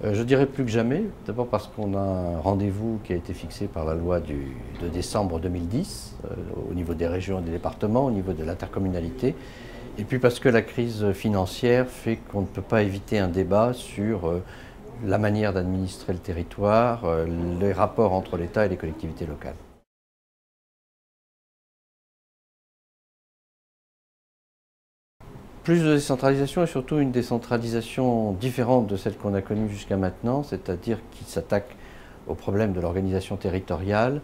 Je dirais plus que jamais, d'abord parce qu'on a un rendez-vous qui a été fixé par la loi de décembre 2010 au niveau des régions et des départements, au niveau de l'intercommunalité, et puis parce que la crise financière fait qu'on ne peut pas éviter un débat sur la manière d'administrer le territoire, les rapports entre l'État et les collectivités locales. Plus de décentralisation et surtout une décentralisation différente de celle qu'on a connue jusqu'à maintenant, c'est-à-dire qui s'attaque au problème de l'organisation territoriale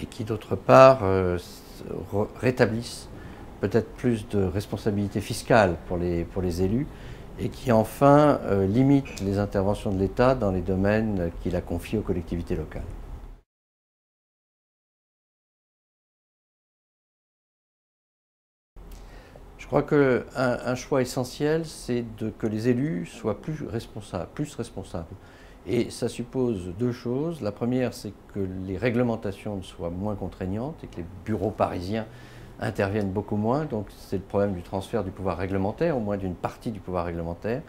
et qui d'autre part rétablissent peut-être plus de responsabilités fiscales pour les élus et qui enfin limite les interventions de l'État dans les domaines qu'il a confiés aux collectivités locales. Je crois qu'un choix essentiel, c'est que les élus soient plus responsables. Et ça suppose deux choses. La première, c'est que les réglementations soient moins contraignantes et que les bureaux parisiens interviennent beaucoup moins. Donc c'est le problème du transfert du pouvoir réglementaire, au moins d'une partie du pouvoir réglementaire.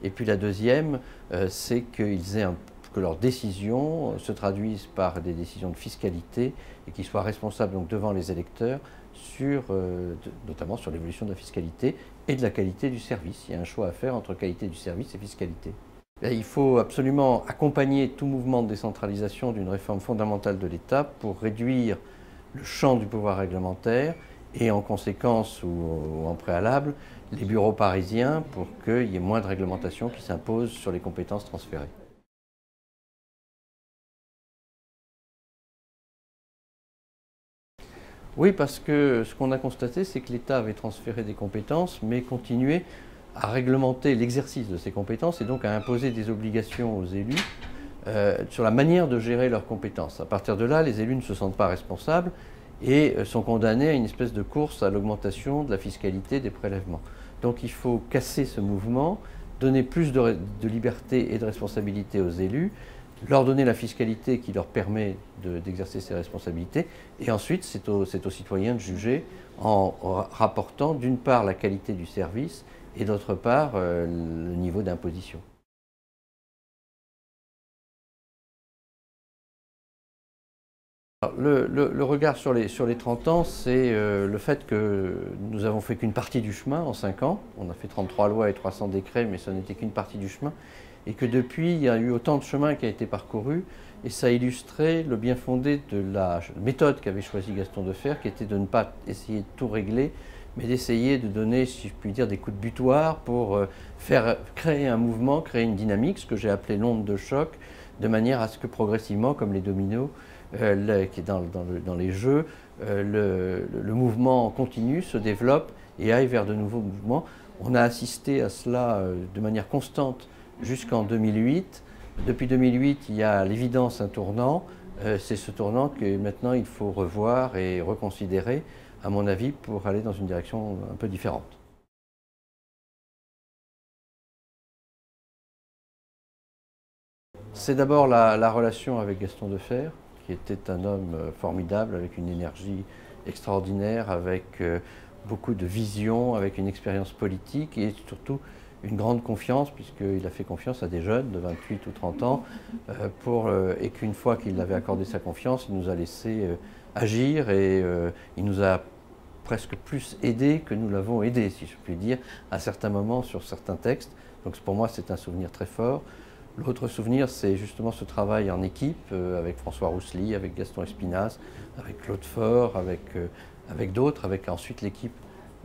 Et puis la deuxième, c'est que leurs décisions se traduisent par des décisions de fiscalité et qu'ils soient responsables donc devant les électeurs notamment sur l'évolution de la fiscalité et de la qualité du service. Il y a un choix à faire entre qualité du service et fiscalité. Et il faut absolument accompagner tout mouvement de décentralisation d'une réforme fondamentale de l'État pour réduire le champ du pouvoir réglementaire et en conséquence ou en préalable les bureaux parisiens pour qu'il y ait moins de réglementation qui s'impose sur les compétences transférées. Oui, parce que ce qu'on a constaté, c'est que l'État avait transféré des compétences, mais continuait à réglementer l'exercice de ces compétences et donc à imposer des obligations aux élus sur la manière de gérer leurs compétences. À partir de là, les élus ne se sentent pas responsables et sont condamnés à une espèce de course à l'augmentation de la fiscalité des prélèvements. Donc il faut casser ce mouvement, donner plus de liberté et de responsabilité aux élus, leur donner la fiscalité qui leur permet d'exercer ces responsabilités, et ensuite c'est aux citoyens de juger en rapportant d'une part la qualité du service et d'autre part le niveau d'imposition. Le regard sur les 30 ans, c'est le fait que nous avons fait qu'une partie du chemin en 5 ans. On a fait 33 lois et 300 décrets, mais ce n'était qu'une partie du chemin. Et que depuis, il y a eu autant de chemin qui a été parcouru. Et ça a illustré le bien fondé de la méthode qu'avait choisi Gaston Defferre, qui était de ne pas essayer de tout régler, mais d'essayer de donner, si je puis dire, des coups de butoir pour créer un mouvement, créer une dynamique, ce que j'ai appelé l'onde de choc, de manière à ce que progressivement, comme les dominos, qui est dans les jeux, le mouvement continue, se développe et aille vers de nouveaux mouvements. On a assisté à cela de manière constante jusqu'en 2008. Depuis 2008, il y a à l'évidence un tournant. C'est ce tournant que maintenant il faut revoir et reconsidérer, à mon avis, pour aller dans une direction un peu différente. C'est d'abord la relation avec Gaston Defferre, qui était un homme formidable, avec une énergie extraordinaire, avec beaucoup de vision, avec une expérience politique et surtout une grande confiance, puisqu'il a fait confiance à des jeunes de 28 ou 30 ans, et qu'une fois qu'il avait accordé sa confiance, il nous a laissé agir et il nous a presque plus aidés que nous l'avons aidé, si je puis dire, à certains moments sur certains textes. Donc pour moi, c'est un souvenir très fort. L'autre souvenir, c'est justement ce travail en équipe avec François Roussely, avec Gaston Espinasse, avec Claude Faure, avec d'autres, avec ensuite l'équipe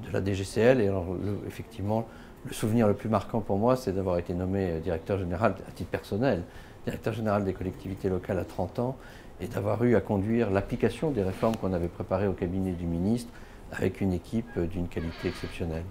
de la DGCL. Et alors, effectivement, le souvenir le plus marquant pour moi, c'est d'avoir été nommé directeur général, à titre personnel, directeur général des collectivités locales à 30 ans, et d'avoir eu à conduire l'application des réformes qu'on avait préparées au cabinet du ministre avec une équipe d'une qualité exceptionnelle.